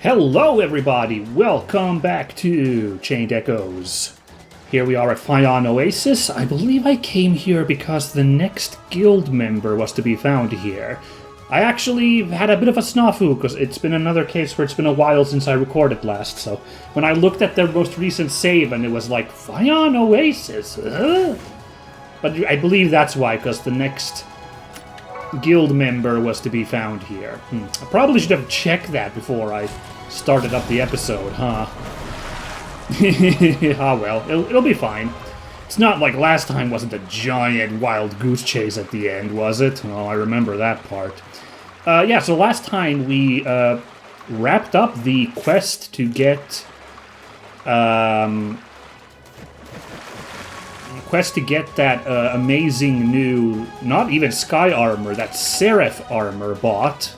Hello everybody, welcome back to Chained Echoes. Here we are at Fion Oasis. I believe I came here because the next guild member was to be found here. I actually had a bit of a snafu because it's been another case where it's been a while since I recorded last, so when I looked at the most recent save and it was like, Fion Oasis, But I believe that's why, because the next guild member was to be found here. I probably should have checked that before I started up the episode, huh? Ah well, it'll be fine. It's not like last time wasn't a giant wild goose chase at the end, was it? Oh, I remember that part. Yeah, so last time we wrapped up the quest to get that amazing new, not even sky armor, that Seraph armor bought.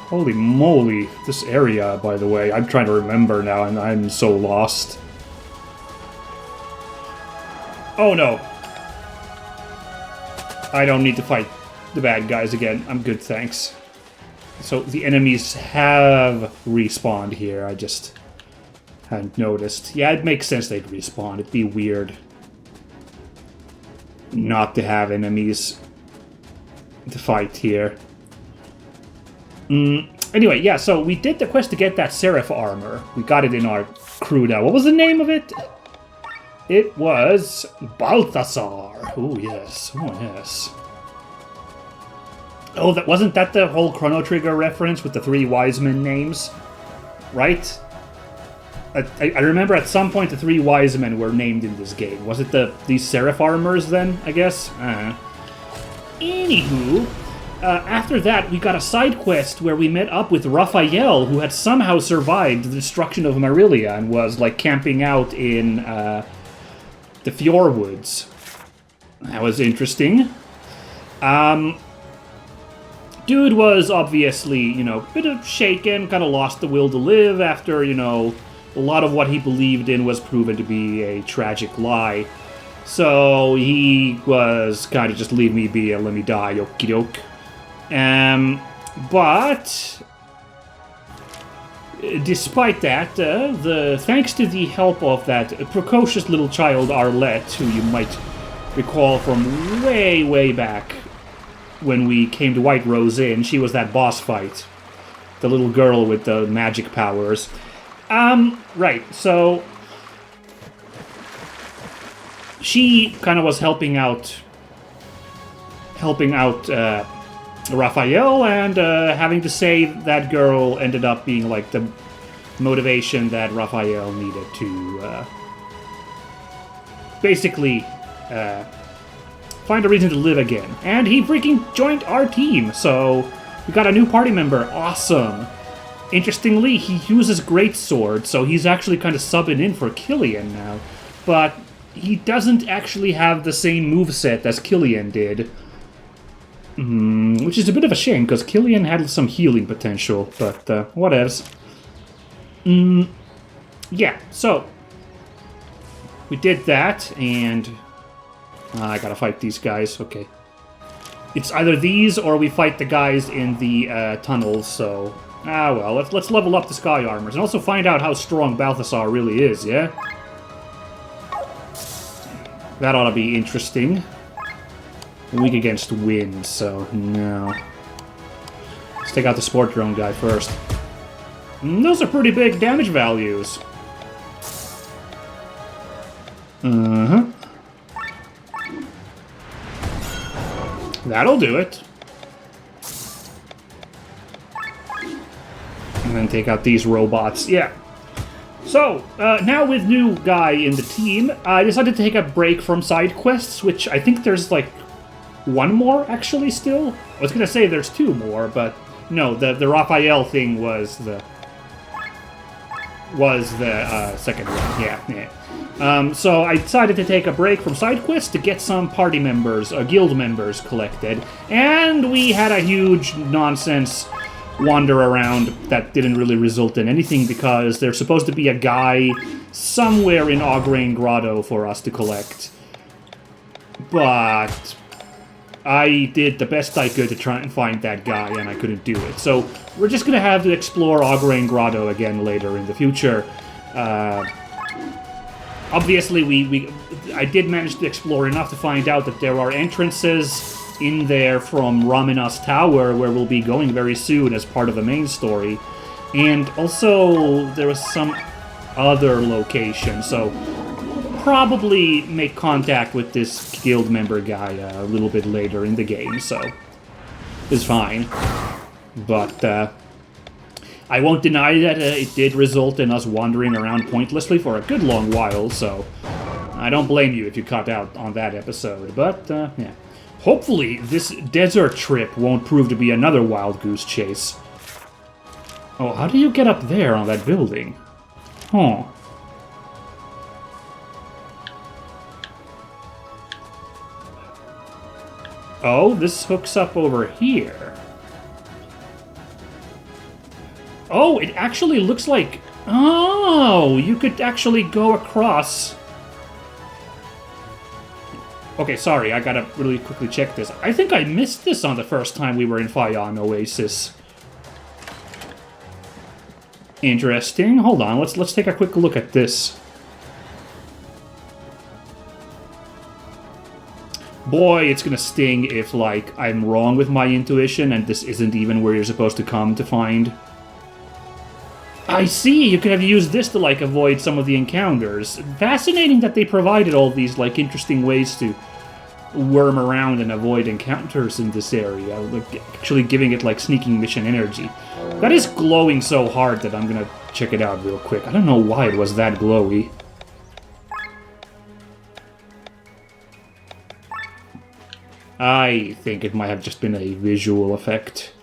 Holy moly, this area, by the way, I'm trying to remember now and I'm so lost. Oh no. I don't need to fight the bad guys again. I'm good, thanks. So the enemies have respawned here, I just hadn't noticed. Yeah, it makes sense they'd respawn. It'd be weird not to have enemies to fight here. Anyway, yeah, so we did the quest to get that Seraph armor. We got it in our crew now. What was the name of it? It was Balthasar. Oh, yes. Oh, yes. Oh, wasn't that the whole Chrono Trigger reference with the three wise men names? Right? I remember at some point the three wise men were named in this game. Was it these Seraph armors then, I guess? Anywho, after that we got a side quest where we met up with Raphael, who had somehow survived the destruction of Marilia and was like camping out in the Fjord Woods. That was interesting. Dude was obviously, you know, a bit of shaken, kind of lost the will to live after, you know, a lot of what he believed in was proven to be a tragic lie. So he was kind of just leave me be and let me die, okie doke. But despite that, thanks to the help of that precocious little child Arlette, who you might recall from way, way back when we came to White Rose Inn, she was that boss fight. The little girl with the magic powers. Right, so she kind of was helping out Raphael, and having to save that girl ended up being like the motivation that Raphael needed to basically find a reason to live again. And he freaking joined our team, so we got a new party member. Awesome. Interestingly, he uses greatsword, so he's actually kind of subbing in for Killian now. But he doesn't actually have the same moveset as Killian did. Which is a bit of a shame, because Killian had some healing potential, but whatevs. Yeah, so we did that, and I gotta fight these guys, okay. It's either these or we fight the guys in the tunnels, so well, let's level up the sky armors and also find out how strong Balthasar really is, yeah? That ought to be interesting. Weak against wind, so no. Let's take out the sport drone guy first. Those are pretty big damage values. That'll do it. And then take out these robots. Yeah. So, now with new guy in the team, I decided to take a break from side quests, which I think there's like one more actually still. I was gonna say there's two more, but no, the Raphael thing was the second one. Yeah. So I decided to take a break from side quests to get some party members, guild members collected, and we had a huge nonsense wander around that didn't really result in anything because there's supposed to be a guy somewhere in Augrain Grotto for us to collect. But I did the best I could to try and find that guy, and I couldn't do it. So we're just gonna have to explore Augrain Grotto again later in the future. Obviously, I did manage to explore enough to find out that there are entrances in there from Ramina's Tower, where we'll be going very soon as part of the main story. And also, there was some other location, so probably make contact with this guild member guy a little bit later in the game, so it's fine. But I won't deny that it did result in us wandering around pointlessly for a good long while, so I don't blame you if you cut out on that episode. But, yeah. Hopefully, this desert trip won't prove to be another wild goose chase. Oh, how do you get up there on that building? Huh. Oh, this hooks up over here. Oh, it actually looks like... Oh, you could actually go across... Okay, sorry, I gotta really quickly check this. I think I missed this on the first time we were in Fayan Oasis. Interesting. Hold on, let's take a quick look at this. Boy, it's gonna sting if, like, I'm wrong with my intuition and this isn't even where you're supposed to come to find. I see! You could have used this to, like, avoid some of the encounters. Fascinating that they provided all these, like, interesting ways to worm around and avoid encounters in this area. Like, actually giving it, like, sneaking mission energy. That is glowing so hard that I'm gonna check it out real quick. I don't know why it was that glowy. I think it might have just been a visual effect.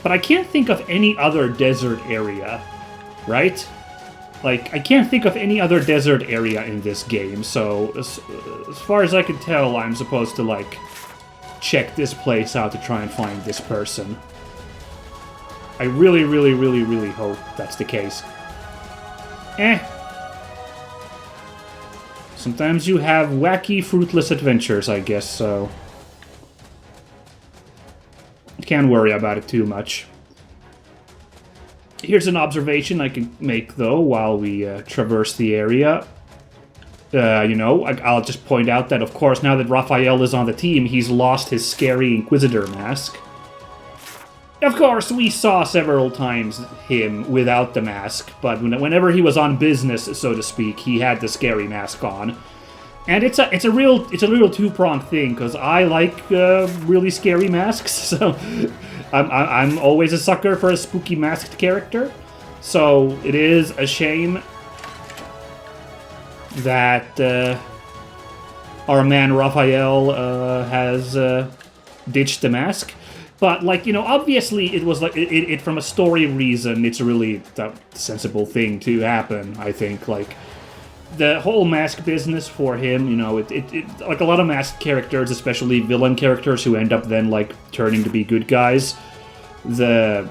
But I can't think of any other desert area, right? Like, I can't think of any other desert area in this game, so as far as I can tell, I'm supposed to, like, check this place out to try and find this person. I really, really, really, really hope that's the case. Sometimes you have wacky, fruitless adventures, I guess, so... Can't worry about it too much. Here's an observation I can make, though, while we traverse the area. You know, I'll just point out that, of course, now that Raphael is on the team, he's lost his scary Inquisitor mask. Of course, we saw several times him without the mask, but whenever he was on business, so to speak, he had the scary mask on. And it's a real two-pronged thing, because I like really scary masks, so I'm always a sucker for a spooky masked character. So it is a shame that our man Raphael has ditched the mask. But, like, you know, obviously it was like, it from a story reason, it's really the sensible thing to happen, I think. Like, the whole mask business for him, you know, it like a lot of masked characters, especially villain characters who end up then, like, turning to be good guys, the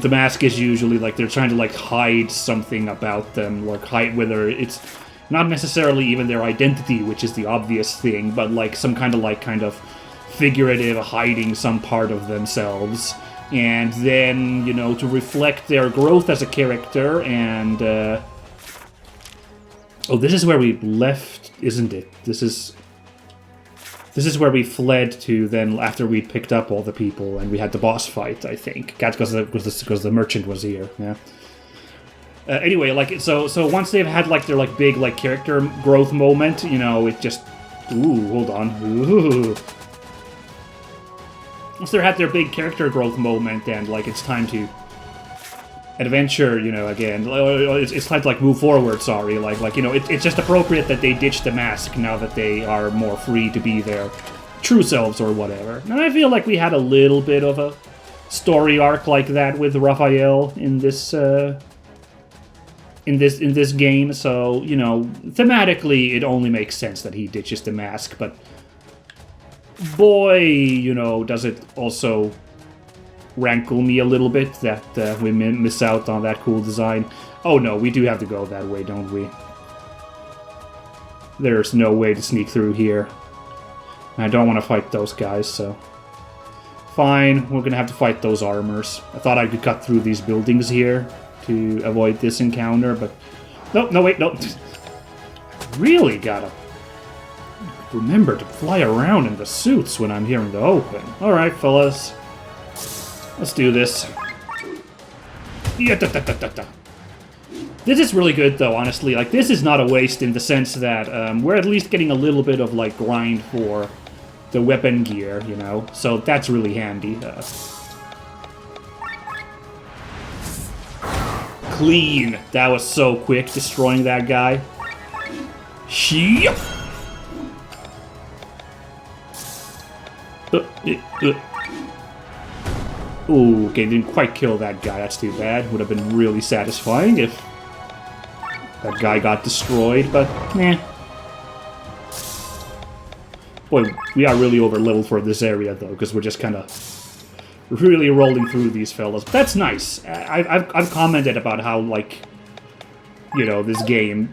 mask is usually, like, they're trying to, like, hide something about them, like, hide whether it's not necessarily even their identity, which is the obvious thing, but, like, some kind of figurative hiding some part of themselves, and then, you know, to reflect their growth as a character, and, oh, this is where we left, isn't it? This is where we fled to then after we picked up all the people and we had the boss fight, I think. Because the merchant was here, yeah. Anyway, like, so once they've had, like, their, like, big, like, character growth moment, you know, it just... Ooh, hold on. Ooh. Once they had their big character growth moment and, like, it's time to adventure, you know, again, it's time to, like, move forward, sorry, like, you know, it's just appropriate that they ditch the mask now that they are more free to be their true selves or whatever. And I feel like we had a little bit of a story arc like that with Raphael in this, in this game, so, you know, thematically it only makes sense that he ditches the mask, but boy, you know, does it also rankle me a little bit that we miss out on that cool design. Oh no, we do have to go that way, don't we? There's no way to sneak through here. I don't want to fight those guys, so... Fine, we're gonna have to fight those armors. I thought I could cut through these buildings here to avoid this encounter, but... No, no, wait, no. Really gotta remember to fly around in the suits when I'm here in the open. Alright, fellas. Let's do this. Yeah, da, da, da, da, da. This is really good, though, honestly. Like, this is not a waste in the sense that we're at least getting a little bit of, like, grind for the weapon gear, you know? So that's really handy. Clean! That was so quick, destroying that guy. Sheep! Ooh, okay, didn't quite kill that guy. That's too bad. Would have been really satisfying if that guy got destroyed, but nah. Boy, we are really over-leveled for this area, though, because we're just kind of really rolling through these fellas. That's nice. I've commented about how, like, you know, this game,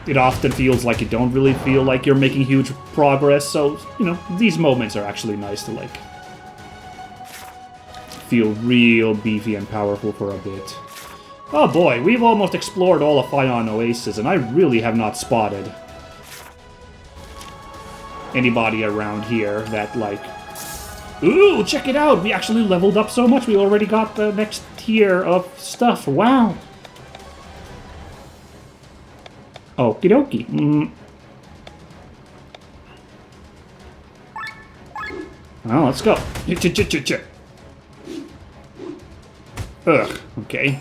it often feels like you don't really feel like you're making huge progress, so, you know, these moments are actually nice to, like, feel real beefy and powerful for a bit. Oh boy, we've almost explored all of Fion Oasis, and I really have not spotted anybody around here that, like... Ooh, check it out! We actually leveled up so much, we already got the next tier of stuff. Wow! Okie dokie. Well, let's go. Ugh, okay.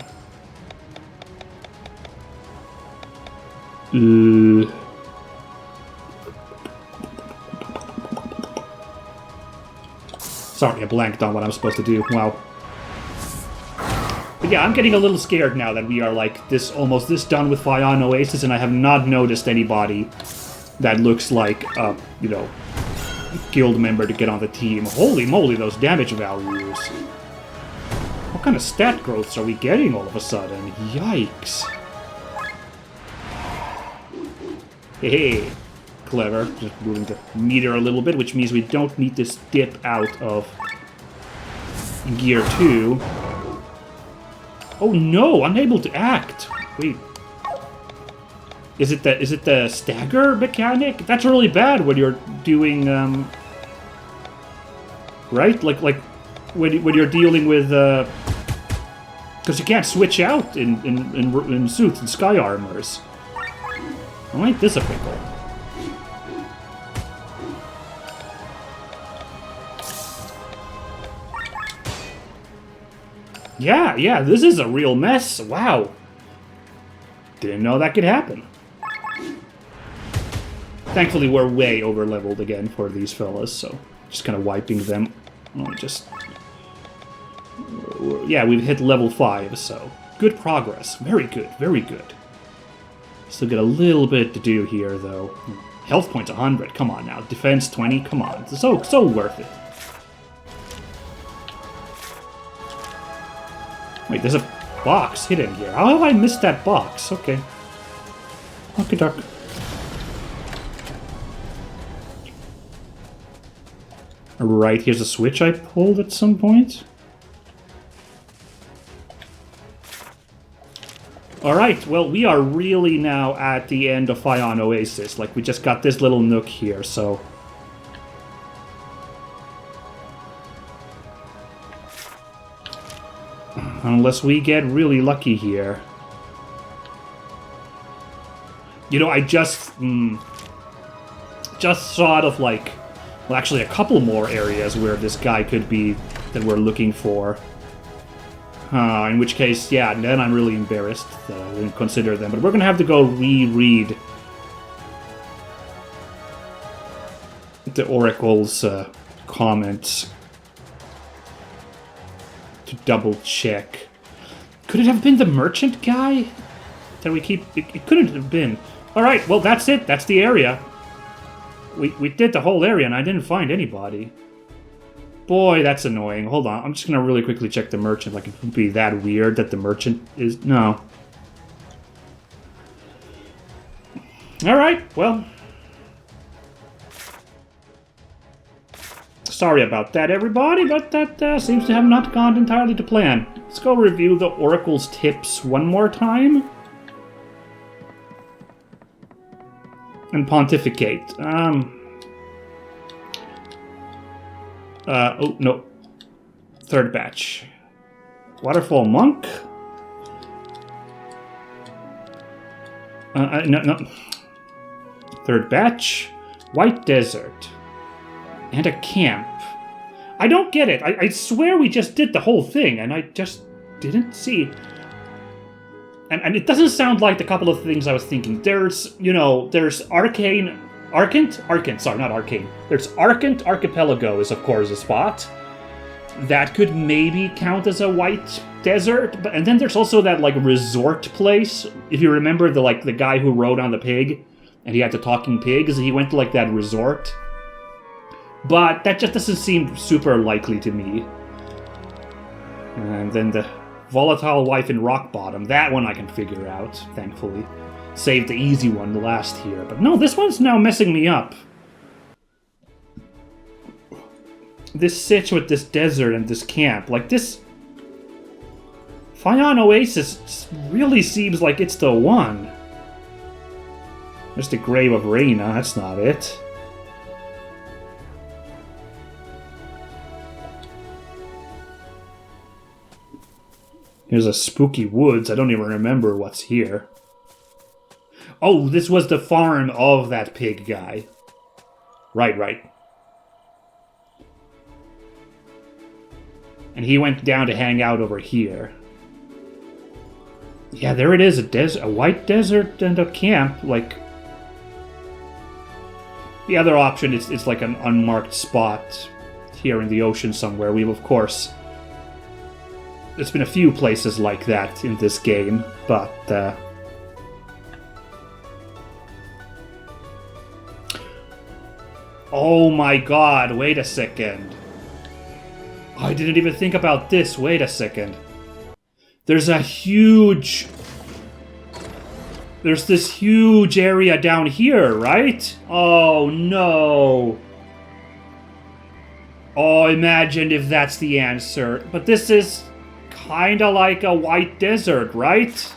Sorry, I blanked on what I'm supposed to do. Wow. But yeah, I'm getting a little scared now that we are, like, almost this done with Fion Oasis, and I have not noticed anybody that looks like a, you know, guild member to get on the team. Holy moly, those damage values. What kind of stat growths are we getting all of a sudden? Yikes. Hey, clever. Just moving the meter a little bit, which means we don't need to dip out of gear 2. Oh no, unable to act. Wait. Is it the stagger mechanic? That's really bad when you're doing right? Like when you're dealing with because you can't switch out in suits and sky armors. Oh, ain't this a pickle? Yeah, this is a real mess. Wow. Didn't know that could happen. Thankfully, we're way over-leveled again for these fellas, so just kind of wiping them. Oh, yeah, we've hit level 5, so good progress. Very good, very good. Still got a little bit to do here, though. Health points 100. Come on now. Defense 20. Come on. It's so worth it. Wait, there's a box hidden here. How have I missed that box? Okay. Okay, duck. Right, here's a switch I pulled at some point. Alright, well, we are really now at the end of Fion Oasis. Like, we just got this little nook here, so... Unless we get really lucky here. You know, I just thought of, like... Well, actually, a couple more areas where this guy could be that we're looking for. In which case, yeah, then I'm really embarrassed that I didn't consider them. But we're going to have to go reread the Oracle's comments to double check. Could it have been the merchant guy that we keep... It couldn't have been. Alright, well, that's it. That's the area. We did the whole area and I didn't find anybody. Boy, that's annoying. Hold on, I'm just gonna really quickly check the merchant. Like, it would be that weird that the merchant is... No. Alright, well. Sorry about that, everybody, but that seems to have not gone entirely to plan. Let's go review the Oracle's tips one more time. And pontificate. Oh, no. Third batch. Waterfall Monk? No. Third batch. White Desert. And a camp. I don't get it. I swear we just did the whole thing, and I just didn't see. And it doesn't sound like the couple of things I was thinking. There's, there's Arcant, sorry, not Arcane. There's Arcant Archipelago is, of course, a spot. That could maybe count as a white desert. And then there's also that, resort place. If you remember the guy who rode on the pig, and he had the talking pigs, he went to, that resort. But that just doesn't seem super likely to me. And then the volatile wife in Rock Bottom. That one I can figure out, thankfully. Saved the easy one last here. But no, this one's now messing me up. This sitch with this desert and this camp. This Fayon Oasis really seems like it's the one. There's the grave of Reyna. That's not it. Here's a spooky woods. I don't even remember what's here. Oh, this was the farm of that pig guy. Right. And he went down to hang out over here. Yeah, there it is. A white desert and a camp. The other option is an unmarked spot here in the ocean somewhere. We've, of course... There's been a few places like that in this game, but... Oh my god, wait a second. I didn't even think about this, wait a second. There's this huge area down here, right? Oh no. Oh, imagine if that's the answer. But this is... kinda like a white desert, right?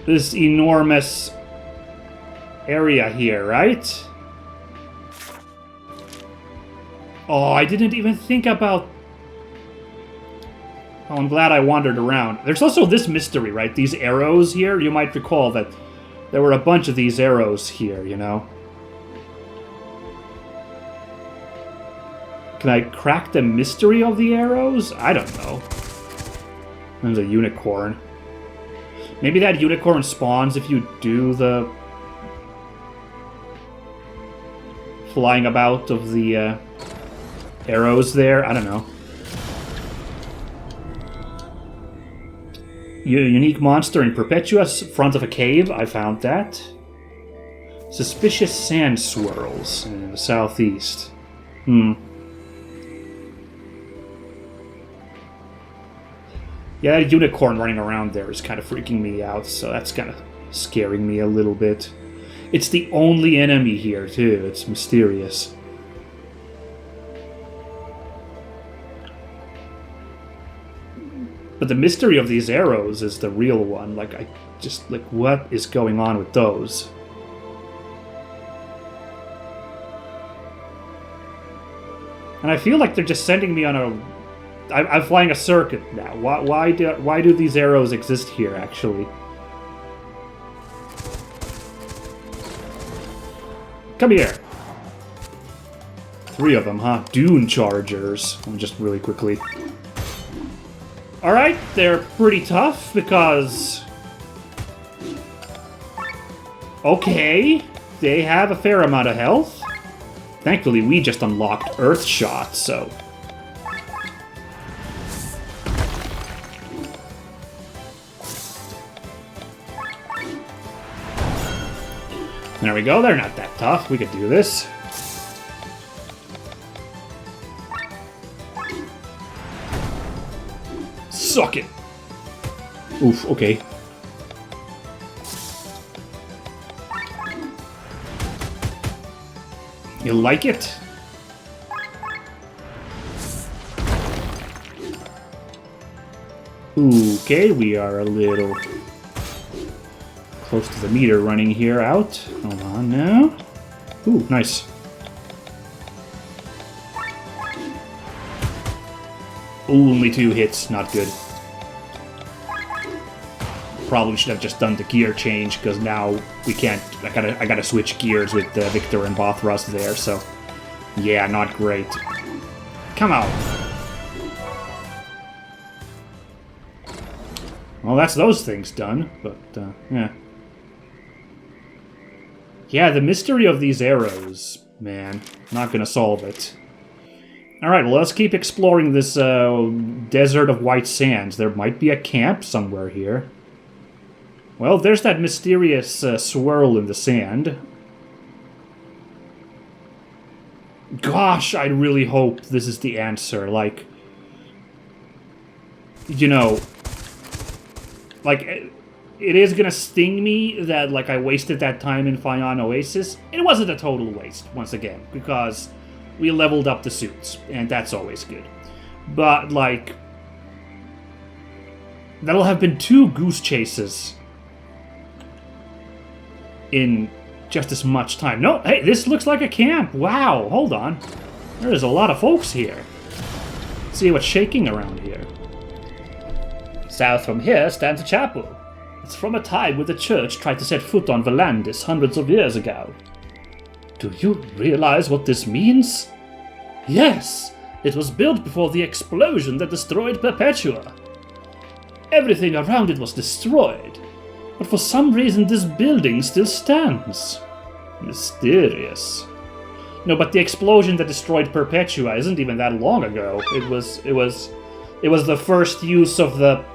This enormous area here, right? Oh, I didn't even think about... Oh, I'm glad I wandered around. There's also this mystery, right? These arrows here, you might recall that there were a bunch of these arrows here, Can I crack the mystery of the arrows? I don't know. There's a unicorn. Maybe that unicorn spawns if you do the... flying about of the arrows there. I don't know. Unique monster in Perpetua's front of a cave. I found that. Suspicious sand swirls in the southeast. Yeah, that unicorn running around there is kind of freaking me out, so that's kind of scaring me a little bit. It's the only enemy here, too. It's mysterious. But the mystery of these arrows is the real one. What is going on with those? And I feel like they're just sending me on a... I'm flying a circuit now. Why do these arrows exist here, actually? Come here. 3 of them, huh? Dune Chargers. Just really quickly. Alright, they're pretty tough because... Okay, they have a fair amount of health. Thankfully, we just unlocked Earth Shot, so... There we go, they're not that tough. We could do this. Suck it! Oof, okay. You like it? Okay, we are a little close to the meter running here out. Hold on now. Ooh, nice. Ooh, only 2 hits, not good. Probably should have just done the gear change, because now we can't... I gotta switch gears with Victor and Bothras there, so... Yeah, not great. Come out! Well, that's those things done, but, yeah. Yeah, the mystery of these arrows, man. Not gonna solve it. Alright, well, let's keep exploring this, desert of white sands. There might be a camp somewhere here. Well, there's that mysterious, swirl in the sand. Gosh, I really hope this is the answer, like... You know... Like, it is gonna sting me that, like, I wasted that time in Fion Oasis. It wasn't a total waste, once again, because we leveled up the suits, and that's always good. But, like, that'll have been 2 goose chases in just as much time. No, hey, this looks like a camp. Wow, hold on. There's a lot of folks here. Let's see what's shaking around here. South from here stands a chapel. It's from a time when the church tried to set foot on Volandis hundreds of years ago. Do you realize what this means? Yes, it was built before the explosion that destroyed Perpetua. Everything around it was destroyed, but for some reason this building still stands. Mysterious. No, but the explosion that destroyed Perpetua isn't even that long ago. It was the first use of the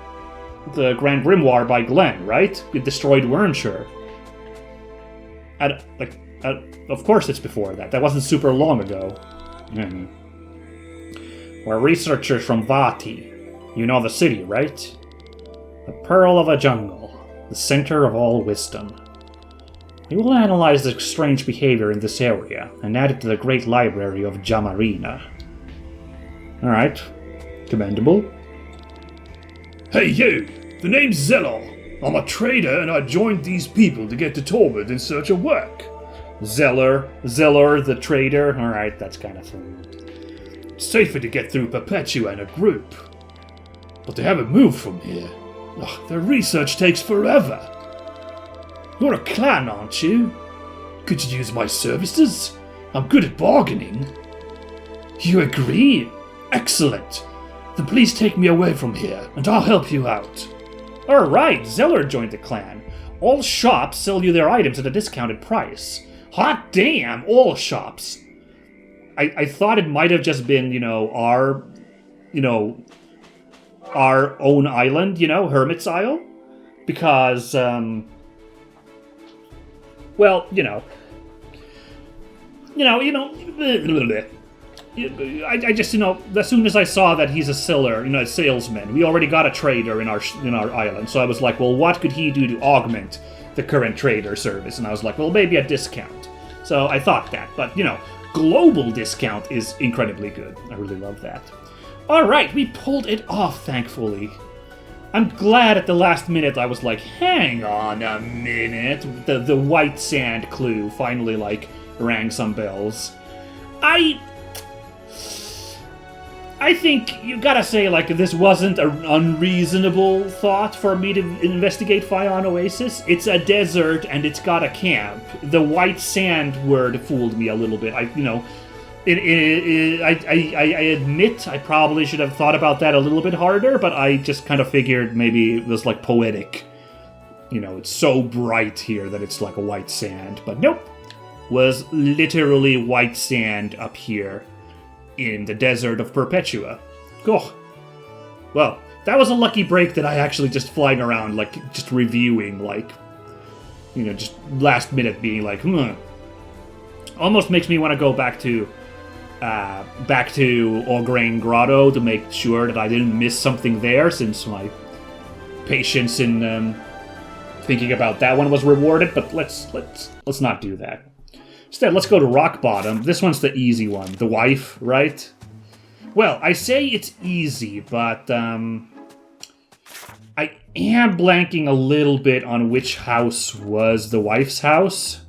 Grand Grimoire by Glenn, right? It destroyed Wormshire. Of course it's before that. That wasn't super long ago. We're researchers from Vati. You know the city, right? The Pearl of a Jungle. The center of all wisdom. We will analyze the strange behavior in this area and add it to the great library of Jamarina. Alright. Commendable. Hey you! The name's Zelor. I'm a trader and I joined these people to get to Tormund in search of work. Zeller the trader. Alright, that's kind of fun. It's safer to get through Perpetua in a group. But they haven't moved from here. Ugh, their research takes forever. You're a clan, aren't you? Could you use my services? I'm good at bargaining. You agree? Excellent. Then please take me away from here, and I'll help you out. Alright, Zeller joined the clan. All shops sell you their items at a discounted price. Hot damn, all shops. I thought it might have just been, our own island, Hermit's Isle. Because, well, I just, as soon as I saw that he's a seller, a salesman, we already got a trader in our island. So I was like, well, what could he do to augment the current trader service? And I was like, well, maybe a discount. So I thought that, but, global discount is incredibly good. I really love that. All right, we pulled it off, thankfully. I'm glad at the last minute I was like, hang on a minute. The white sand clue finally, rang some bells. I think you gotta say, this wasn't an unreasonable thought for me to investigate Fion Oasis. It's a desert and it's got a camp. The white sand word fooled me a little bit. I admit I probably should have thought about that a little bit harder, but I just kind of figured maybe it was poetic. It's so bright here that it's like a white sand, but nope. Was literally white sand up here in the desert of Perpetua. Oh. Well, that was a lucky break that I actually just flying around, just reviewing, just last minute being Almost makes me want to go back to Augrain Grotto to make sure that I didn't miss something there, since my patience in thinking about that one was rewarded, but let's not do that. Instead, let's go to rock bottom. This one's the easy one. The wife, right? Well, I say it's easy, but I am blanking a little bit on which house was the wife's house.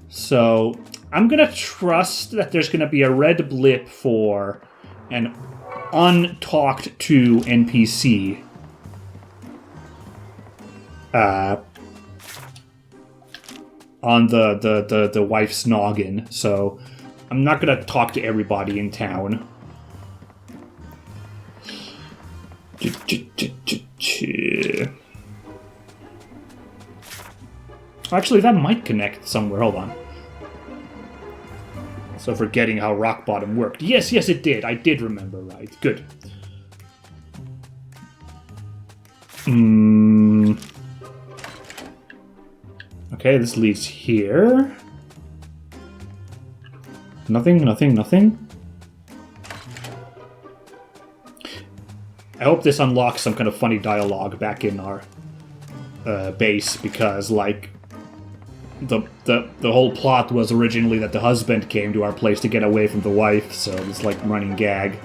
So I'm going to trust that there's going to be a red blip for an untalked to NPC. On the wife's noggin. So I'm not going to talk to everybody in town. Actually, that might connect somewhere. Hold on. So forgetting how rock bottom worked. Yes, it did. I did remember right. Good. Okay, this leads here. Nothing. I hope this unlocks some kind of funny dialogue back in our base, because, like, the whole plot was originally that the husband came to our place to get away from the wife, so it's like running gag.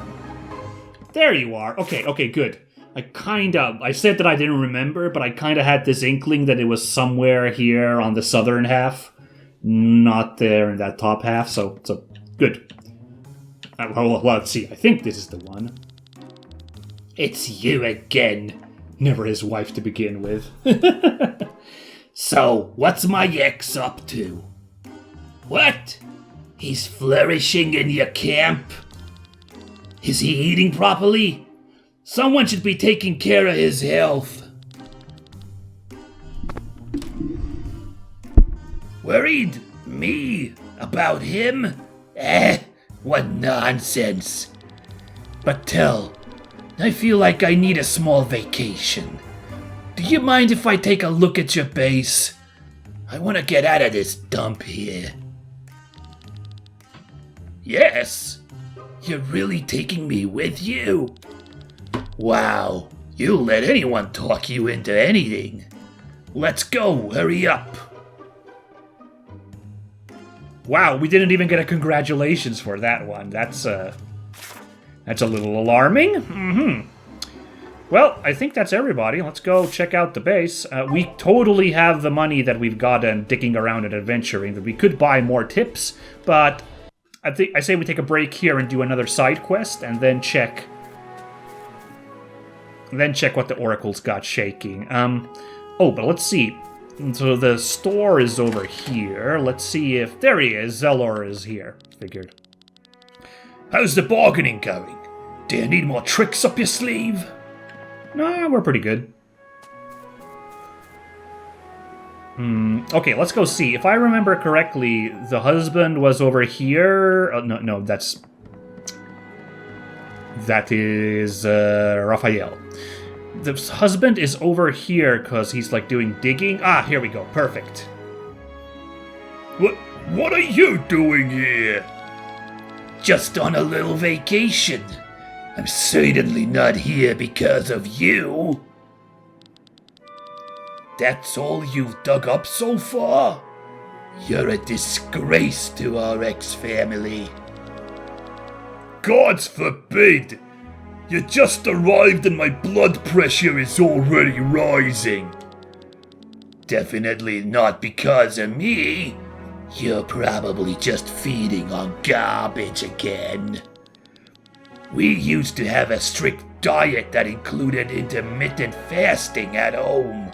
There you are. Okay, good. I said that I didn't remember, but I kind of had this inkling that it was somewhere here on the southern half, not there in that top half, so good. Well, let's see. I think this is the one. It's you again. Never his wife to begin with. So, what's my ex up to? What? He's flourishing in your camp? Is he eating properly? Someone should be taking care of his health. Worried? Me? About him? What nonsense. But tell, I feel like I need a small vacation. Do you mind if I take a look at your base? I want to get out of this dump here. Yes? You're really taking me with you? Wow, you'll let anyone talk you into anything. Let's go, hurry up. Wow, we didn't even get a congratulations for that one. That's a little alarming. Well, I think that's everybody. Let's go check out the base. We totally have the money that we've gotten digging around and adventuring. That we could buy more tips, but I say we take a break here and do another side quest, and then check what the oracle's got shaking. But let's see. So the store is over here. Let's see if... There he is. Zelor is here. Figured. How's the bargaining going? Do you need more tricks up your sleeve? No, we're pretty good. Okay, let's go see. If I remember correctly, the husband was over here. Oh, no, that is Raphael. The husband is over here because he's like doing digging. Ah, here we go. Perfect. What are you doing here? Just on a little vacation. I'm certainly not here because of you. That's all you've dug up so far? You're a disgrace to our ex-family. Gods forbid! You just arrived and my blood pressure is already rising. Definitely not because of me. You're probably just feeding on garbage again. We used to have a strict diet that included intermittent fasting at home.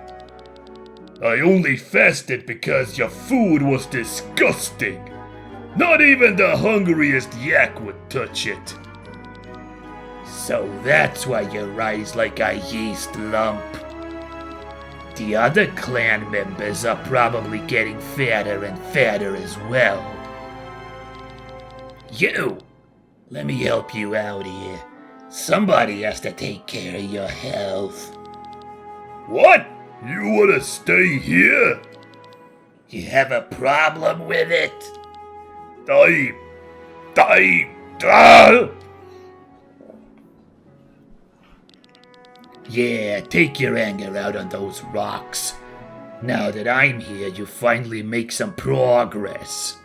I only fasted because your food was disgusting. Not even the hungriest yak would touch it. So that's why you rise like a yeast lump. The other clan members are probably getting fatter and fatter as well. You! Let me help you out here. Somebody has to take care of your health. What? You wanna stay here? You have a problem with it? Yeah, take your anger out on those rocks. Now that I'm here, you finally make some progress.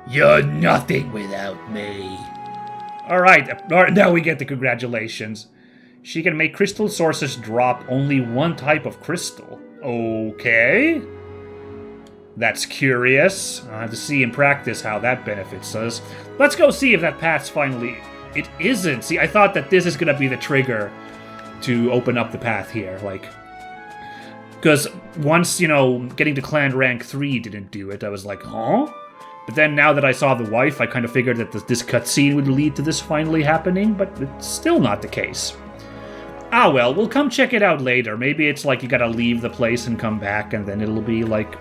You're nothing without me. Alright, now we get the congratulations. She can make crystal sources drop only one type of crystal. Okay. That's curious. I'll have to see in practice how that benefits us. Let's go see if that path's finally... It isn't. See, I thought that this is going to be the trigger to open up the path here. Like, because once, getting to clan rank 3 didn't do it, I was like, huh? But then now that I saw the wife, I kind of figured that this cutscene would lead to this finally happening, but it's still not the case. Ah well, we'll come check it out later. Maybe it's like you gotta leave the place and come back, and then it'll be like,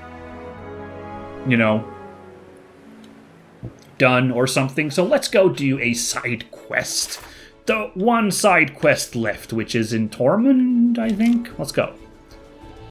done or something. So let's go do a side quest. The one side quest left, which is in Tormund, I think. Let's go.